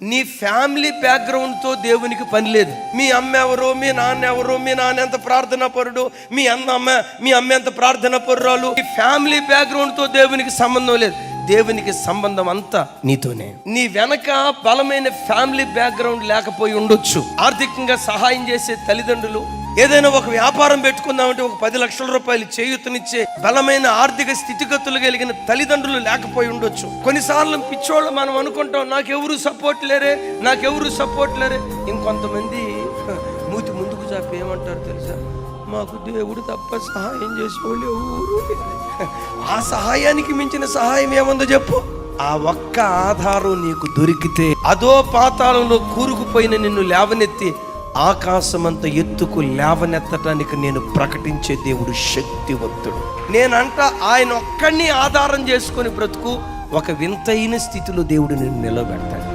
నీ ఫ్యామిలీ బ్యాక్గ్రౌండ్తో దేవునికి పని లేదు. మీ అమ్మ ఎవరు, మీ నాన్న ఎవరు, మీ నాన్న ఎంత ప్రార్థనా పరుడు, మీ అమ్మ ఎంత ప్రార్థనా పరురాలు, ఈ ఫ్యామిలీ బ్యాక్గ్రౌండ్తో దేవునికి సంబంధం లేదు. దేవునికి సంబంధం అంతా నీతోనే. నీ వెనక బలమైన ఫ్యామిలీ బ్యాక్గ్రౌండ్ లేకపోయి ఉండొచ్చు. ఆర్థికంగా సహాయం చేసే తల్లిదండ్రులు, ఏదైనా ఒక వ్యాపారం పెట్టుకుందామంటే ఒక 10 లక్షల రూపాయలు చేయూతనిచ్చే బలమైన ఆర్థిక స్థితిగతులు కలిగిన తల్లిదండ్రులు లేకపోయి ఉండొచ్చు. కొన్నిసార్లు పిచ్చోళ్ళు మనం అనుకుంటాం, నాకెవరు సపోర్ట్ లేరే. ఇంకొంతమంది మూతి ముందుకు చాపి ఏమంటారు తెలుసా, మాకు దేవుడు తప్ప సహాయం చేసేవాళ్ళు ఎవరు లేరు. ఆ సహాయానికి మించిన సహాయం ఏముందో చెప్పు. ఆ ఒక్క ఆధారం నీకు దొరికితే అదో పాతాళంలో కూరుకుపోయిన నిన్ను లేవనెత్తి ఆకాశమంత ఎత్తుకు లేవనెత్తటానికి నేను ప్రకటించే దేవుడు శక్తివంతుడు. నేనంట ఆయన ఒక్కడిని ఆధారం చేసుకొని బ్రతుకు, ఒక వింతైన స్థితిలో దేవుడు నిన్ను నిలబెడతాడు.